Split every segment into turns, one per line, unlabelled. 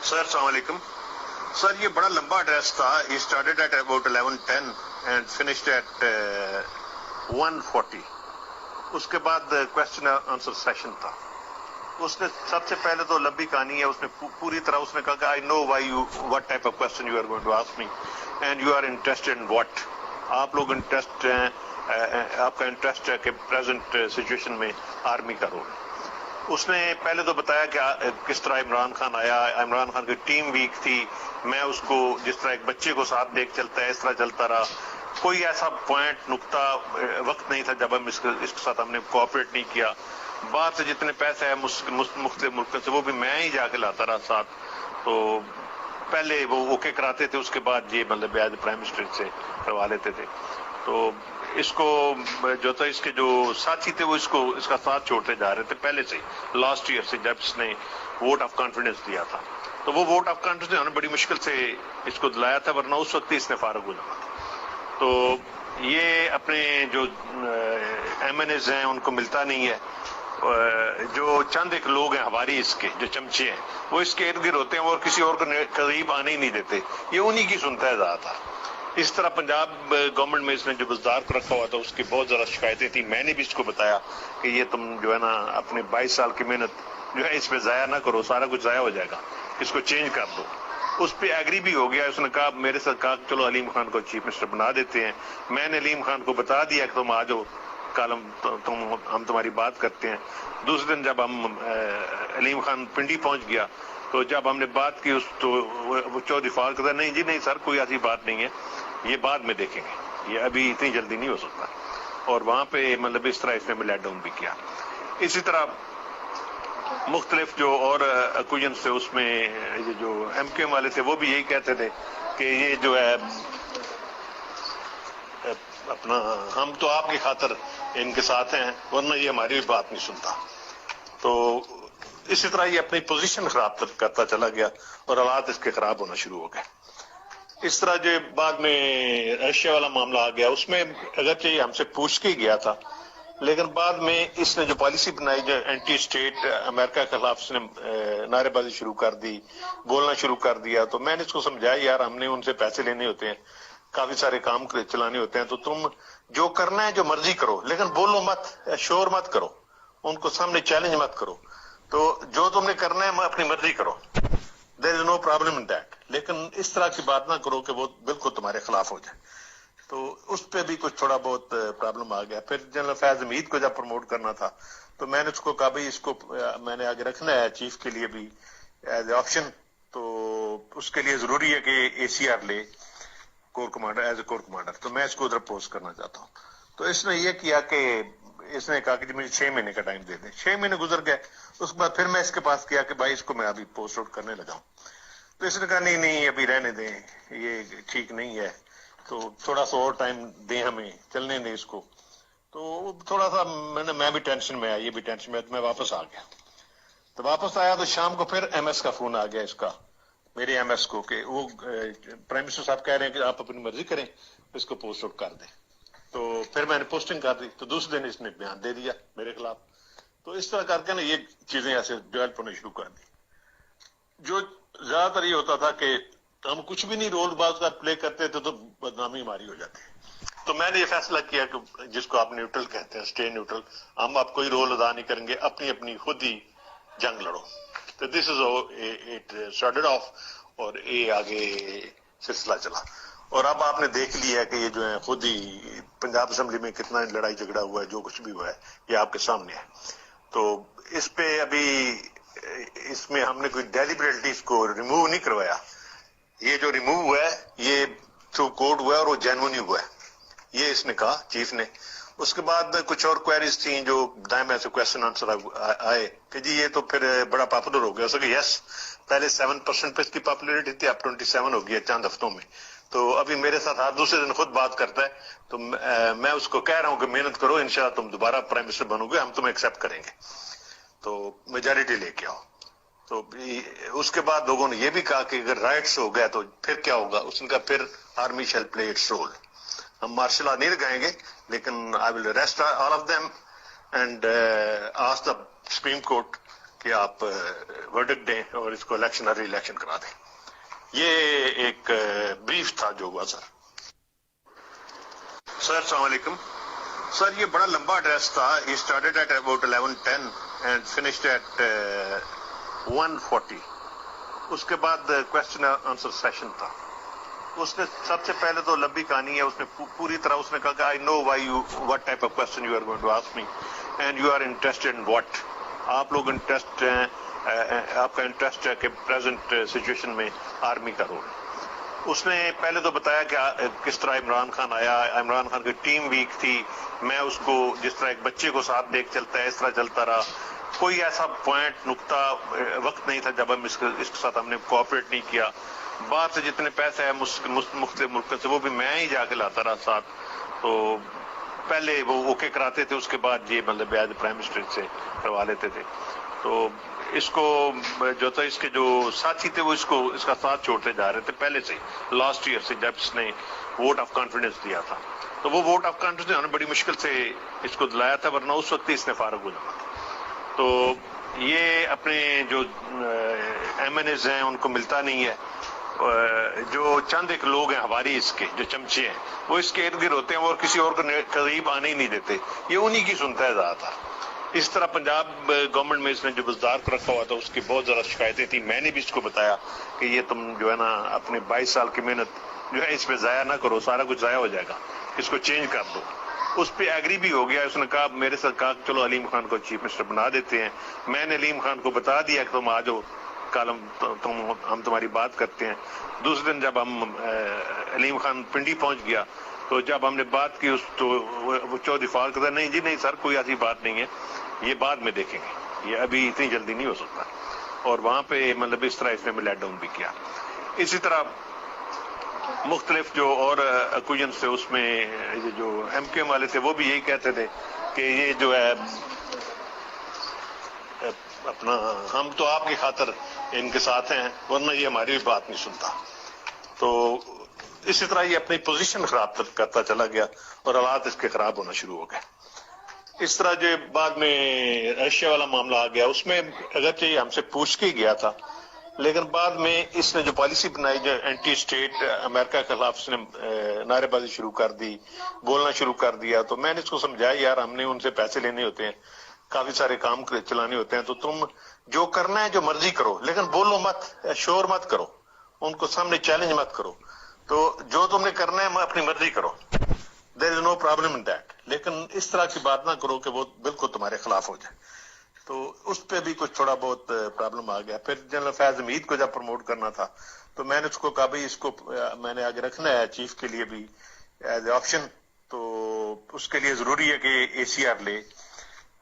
Sir अस्सलाम वालेकुम। Sir ये बड़ा लंबा एड्रेस था। He started at about 11:10 and finished at 1:40। उसके बाद क्वेश्चन आंसर सेशन था। उसने सबसे पहले तो लंबी कहानी है, उसने पूरी तरह उसने कहा कि I know why you what type of question you are going to ask me and you are interested in what. आप लोग इंटरेस्ट हैं, आपका इंटरेस्ट है कि प्रेजेंट सिचुएशन में आर्मी का रोल। उसने पहले तो बताया कि किस तरह इमरान खान आया, इमरान खान की टीम वीक थी, मैं उसको जिस तरह एक बच्चे को साथ देख चलता है इस तरह चलता रहा। कोई ऐसा पॉइंट नुक्ता वक्त नहीं था जब हम इसके साथ हमने कोऑपरेट नहीं किया। बाहर से जितने पैसे हैं मुख्तलिफ मुल्कों से वो भी मैं ही जाके लाता रहा साथ। तो पहले वो ओके कराते थे, उसके बाद ये मतलब एज प्राइम मिनिस्टर से करवा लेते थे। तो इसको जो था इसके जो साथी थे वो इसका साथ छोड़ते जा रहे थे पहले से, लास्ट ईयर से जब इसने वोट ऑफ कॉन्फिडेंस दिया था। तो वो वोट ऑफ कॉन्फिडेंस उन्होंने बड़ी मुश्किल से इसको दिलाया था, वरना उस वक्त ही इसने फारूक हो जाना था। तो ये अपने जो MNAs हैं उनको मिलता नहीं है। जो चंद एक लोग हैं हमारी इसके जो चमचे हैं वो इसके इर्द गिर्द होते हैं और किसी और को करीब आने ही नहीं देते। ये उन्हीं की सुनता है ज्यादातर। इस तरह पंजाब गवर्नमेंट में इसने जो वजारत रखा हुआ था उसकी बहुत ज्यादा शिकायतें थी। मैंने भी इसको बताया कि ये तुम जो है ना अपने 22 साल की मेहनत जो है इस पे जाया ना करो, सारा कुछ जाया हो जाएगा, इसको चेंज कर दो। उस पर एग्री भी हो गया। उसने कहा मेरे साथ कहा चलो अलीम खान को चीफ मिनिस्टर बना देते हैं। मैंने अलीम खान को बता दिया कि तुम आ जाओ, कल हम तुम्हारी बात करते हैं। दूसरे दिन जब हम अलीम खान पिंडी पहुंच गया तो जब हमने बात की उस तो वो चौधरी फारूक कहता नहीं जी नहीं सर कोई ऐसी बात नहीं है, ये बाद में देखेंगे, ये अभी इतनी जल्दी नहीं हो सकता। और वहां पे मतलब इस तरह इसने लेट डाउन भी किया। इसी तरह मुख्तलिफ जो और अकुजन थे उसमें ये जो MKM वाले थे वो भी यही कहते थे कि ये जो है अपना हम तो आपकी खातर इनके साथ हैं वरना ये हमारी बात नहीं सुनता। तो इसी तरह ये अपनी पोजीशन खराब करता चला गया और हालात इसके खराब होना शुरू हो गए। इस तरह जो बाद में रशिया वाला मामला आ गया उसमें अगरचे ये हमसे पूछ के गया था, लेकिन बाद में इसने जो पॉलिसी बनाई जो एंटी स्टेट अमेरिका के खिलाफ इसने नारेबाजी शुरू कर दी, बोलना शुरू कर दिया। तो मैंने इसको समझाया यार हमने उनसे पैसे लेने होते हैं, काफी सारे काम चलाने होते हैं, तो तुम जो करना है जो मर्जी करो लेकिन बोलो मत, शोर मत करो, उनको सामने चैलेंज मत करो। तो जो तुमने करना है अपनी मर्जी करो, there is no problem in that, लेकिन इस तरह की बात ना करो कि वो बिल्कुल तुम्हारे खिलाफ हो जाए। तो उस पर भी कुछ थोड़ा बहुत प्रॉब्लम आ गया। फिर जनरल फैज हमीद को जब प्रमोट करना था तो मैंने उसको कहा भाई इसको मैंने आगे रखना है चीफ के लिए भी एज ए ऑप्शन, तो उसके लिए जरूरी है कि ACR ले corps commander as a corps commander, तो मैं इसको उधर पोस्ट करना चाहता हूँ। तो इसने ये किया कि इसने कहा कि मुझे 6 महीने का टाइम दे दें। 6 महीने गुजर गए, उसके बाद फिर मैं इसके पास किया कि भाई इसको मैं अभी पोस्ट आउट करने लगा हूँ। तो इसने कहा नहीं नहीं अभी रहने दें, ये ठीक नहीं है, तो थोड़ा सा और टाइम दें हमें, चलने दें इसको। तो थोड़ा सा मैं भी टेंशन में आया, ये भी टेंशन में, तो मैं वापस आ गया। तो वापस आया तो शाम को फिर MS का फोन आ गया इसका, मेरे MS को, कि वो प्राइम मिनिस्टर साहब कह रहे हैं कि आप अपनी मर्जी करें, इसको पोस्ट आउट कर दें। तो फिर मैंने पोस्टिंग कर दी, तो दूसरे दिन इसने बयान दे दिया मेरे खिलाफ। तो इस तरह करके ना ये चीजें ऐसे डेवलप होने शुरू कर दी। जो ज्यादातर ये होता था कि हम कुछ भी नहीं रोल बाज का प्ले करते थे तो बदनामी हमारी हो जाती है। तो मैंने ये फैसला किया कि जिसको आप न्यूट्रल कहते हैं, स्टे न्यूट्रल, हम आप कोई रोल अदा नहीं करेंगे, अपनी अपनी खुद ही जंग लड़ो। तो this is it started off और ये आगे सिलसिला चला। और अब आपने देख लिया कि ये जो है खुद ही पंजाब असेंबली में कितना लड़ाई झगड़ा हुआ है, जो कुछ भी हुआ है ये आपके सामने है। तो इस पे अभी इसमें हमने कोई डेलिबरेटली इसको रिमूव नहीं करवाया। ये जो रिमूव हुआ है ये थ्रू कोर्ट हुआ है और वो जेन्युइन हुआ है, ये इसने कहा चीफ ने। उसके बाद कुछ और क्वेरीज थी जो दाएं में से क्वेश्चन आंसर आए कि जी ये तो फिर बड़ा पॉपुलर हो गया। उसके यस, पहले 7% पे इसकी पॉपुलरिटी थी, अब 27 हो गई चंद हफ्तों में। तो अभी मेरे साथ हर दूसरे दिन खुद बात करता है। तो मैं उसको कह रहा हूं कि मेहनत करो, इंशाल्लाह तुम दोबारा प्राइम मिनिस्टर बनोगे, हम तुम्हें एक्सेप्ट करेंगे, तो मेजॉरिटी लेके आओ। तो उसके बाद लोगों ने यह भी कहा कि अगर राइट्स हो गया तो फिर क्या होगा। उसने कहा फिर army shall play its role, हम मार्शल लॉ नहीं लगाएंगे लेकिन I will arrest all of them and ask the supreme court कि आप वर्डिक्ट दें और इसको री इलेक्शन करा दें। ये एक ब्रीफ था जो हुआ सर। अस्सलाम वालेकुम सर, ये बड़ा लंबा एड्रेस था। ये started at about 11:10 and finished at 1:40। उसके बाद क्वेश्चन आंसर सेशन था। उसने सबसे पहले तो लंबी कहानी है, उसने पूरी तरह उसने कहा कि I know why you what type of question you are going to ask me and you are interested in what. आप लोग इंटरेस्ट हैं, आपका इंटरेस्ट है कि प्रेजेंट सिचुएशन में आर्मी का रोल। उसने पहले तो बताया कि किस तरह इमरान खान आया, इमरान खान की टीम वीक थी, मैं उसको जिस तरह एक बच्चे को साथ देख चलता है इस तरह चलता रहा। कोई ऐसा पॉइंट नुक्ता वक्त नहीं था जब हम इसके साथ हमने कोऑपरेट नहीं किया। बाहर से जितने पैसे हैं मुख्तलिफ मुल्क से वो भी मैं ही जाके लाता रहा साथ। तो पहले वो ओके कराते थे, उसके बाद ये मतलब एज प्राइम मिनिस्टर से करवा लेते थे। तो इसको जो था इसके जो साथी थे वो इसका साथ छोड़ते जा रहे थे पहले से, लास्ट ईयर से जब इसने वोट ऑफ कॉन्फिडेंस दिया था। तो वो वोट ऑफ कॉन्फिडेंस उन्होंने बड़ी मुश्किल से इसको दिलाया था, वरना उस वक्त ही इसने फारग हो जाना था। तो ये अपने जो MNAs हैं उनको मिलता नहीं है। जो चंद एक लोग हैं हमारी इसके जो चमचे हैं वो इसके इर्द गिर्द होते हैं और किसी और को करीब आने ही नहीं देते। ये उन्हीं की सुनता है ज्यादातर। इस तरह पंजाब गवर्नमेंट में इसने जो बुजदार को रखा हुआ था उसकी बहुत ज्यादा शिकायतें थी। मैंने भी इसको बताया कि ये तुम जो है ना अपने 22 साल की मेहनत जो है इस पे जाया ना करो, सारा कुछ जाया हो जाएगा, इसको चेंज कर दो। उस पर एग्री भी हो गया। उसने कहा मेरे साथ कहा चलो अलीम खान को चीफ मिनिस्टर बना देते हैं। मैंने अलीम खान को बता दिया कि तुम आ जाओ, कल हम तुम्हारी बात करते हैं। दूसरे दिन जब हम अलीम खान पिंडी पहुंच गया तो जब हमने बात की तो वो चौधरी फाल कहता नहीं जी नहीं सर कोई ऐसी बात नहीं है, ये बाद में देखेंगे, ये अभी इतनी जल्दी नहीं हो सकता। और वहां पे मतलब इस तरह इसने लेट डाउन भी किया। इसी तरह मुख्तलिफ जो और अक्यूजन थे उसमें जो MKM वाले थे वो भी यही कहते थे कि ये जो है अपना हम तो आपकी खातर इनके साथ हैं, वरना ये हमारी भी बात नहीं सुनता। तो इसी तरह ये अपनी पोजीशन खराब करता चला गया और हालात इसके खराब होना शुरू हो गए। इस तरह जो बाद में रशिया वाला मामला आ गया उसमें अगरचे हमसे पूछ के गया था, लेकिन बाद में इसने जो पॉलिसी बनाई जो एंटी स्टेट अमेरिका के खिलाफ इसने नारेबाजी शुरू कर दी, बोलना शुरू कर दिया। तो मैंने इसको समझाया यार हमने उनसे पैसे लेने होते हैं, काफी सारे काम चलाने होते हैं, तो तुम जो करना है जो मर्जी करो लेकिन बोलो मत, शोर मत करो, उनको सामने चैलेंज मत करो। तो जो तुमने करना है अपनी मर्जी करो, there is no problem in that, लेकिन इस तरह की बात ना करो कि वो बिल्कुल तुम्हारे खिलाफ हो जाए। तो उस पे भी कुछ थोड़ा बहुत प्रॉब्लम आ गया। फिर जनरल फैज हमीद को जब प्रमोट करना था तो मैंने उसको कहा भाई इसको मैंने आगे रखना है चीफ के लिए भी एज ए ऑप्शन, तो उसके लिए जरूरी है कि ACR ले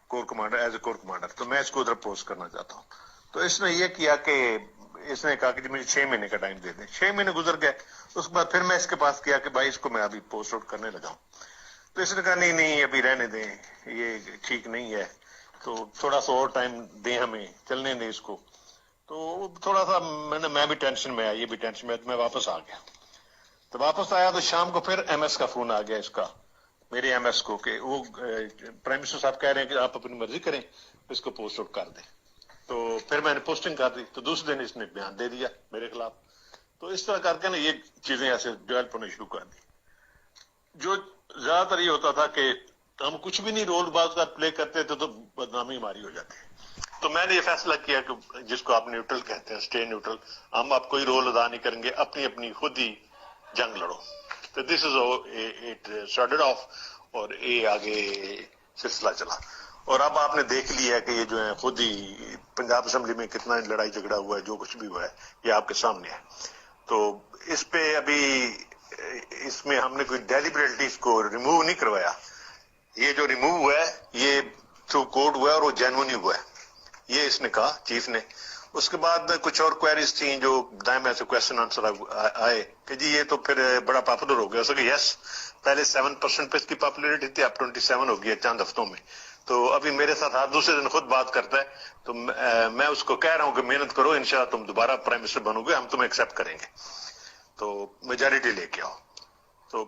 corps commander as a corps commander. तो मैं इसको उधर पोस्ट करना चाहता हूँ। तो इसने ये किया कि इसने कहा कि मुझे 6 महीने का टाइम दे दें। 6 महीने गुजर गए, उसके बाद फिर मैं इसके पास किया कि भाई इसको मैं अभी पोस्ट आउट करने लगा हूँ। तो इसने कहा नहीं नहीं अभी रहने दें, ये ठीक नहीं है, तो थोड़ा सा और टाइम दें हमें, चलने दें इसको। तो थोड़ा सा मैं भी टेंशन में आया, ये भी टेंशन में, तो मैं वापस आ गया। तो वापस आया तो शाम को फिर MS का फोन आ गया इसका, मेरे MS को, कि वो प्राइम मिनिस्टर साहब कह रहे हैं कि आप अपनी मर्जी करें, इसको पोस्ट आउट कर दें। तो फिर मैंने पोस्टिंग कर दी। तो दूसरे दिन इसने बयान दे दिया मेरे खिलाफ। तो इस तरह करके ना ये चीजें ऐसे डेवलप होने शुरू कर दी। जो ज्यादातर ये होता था कि हम कुछ भी नहीं रोल बात प्ले करते थे तो बदनामी हमारी हो जाती। तो मैंने ये फैसला किया कि जिसको आप न्यूट्रल कहते हैं, स्टे न्यूट्रल, हम आप कोई रोल अदा नहीं करेंगे, अपनी अपनी खुद ही जंग लड़ो। तो this is it started off और ये आगे सिलसिला चला। और अब आपने देख लिया कि ये जो है खुद ही पंजाब असेंबली में कितना लड़ाई झगड़ा हुआ है, जो कुछ भी हुआ है ये आपके सामने है। तो इस पे अभी इसमें हमने कोई डेलिबरेटली इसको रिमूव नहीं करवाया। ये जो रिमूव हुआ है ये थ्रू कोर्ट हुआ है और वो जेन्युइन हुआ है, ये इसने कहा चीफ ने। उसके बाद कुछ और क्वेरीज थी जो दाएं से क्वेश्चन आंसर आए कि जी ये तो फिर बड़ा पॉपुलर हो गया। उसके यस, पहले 7% पे इसकी पॉपुलरिटी थी, अब 27 हो गई है चंद हफ्तों में। तो अभी मेरे साथ हर दूसरे दिन खुद बात करता है। तो मैं उसको कह रहा हूं कि मेहनत करो, इंशाल्लाह तुम दोबारा प्राइम मिनिस्टर बनोगे, हम तुम्हें एक्सेप्ट करेंगे, तो मेजॉरिटी लेके आओ। तो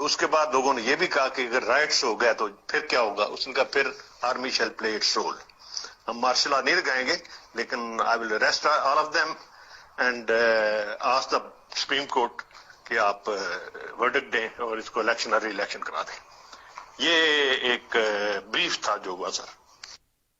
उसके बाद लोगों ने ये भी कहा कि अगर राइट्स हो गया तो फिर क्या होगा। उसने कहा फिर army shall play its role, हम मार्शल लॉ नहीं लगाएंगे, लेकिन I will arrest all of them and ask the supreme court कि आप वर्डिक्ट दें और इसको इलेक्शन री इलेक्शन करा दें। ये एक ब्रीफ था जो हुआ सर।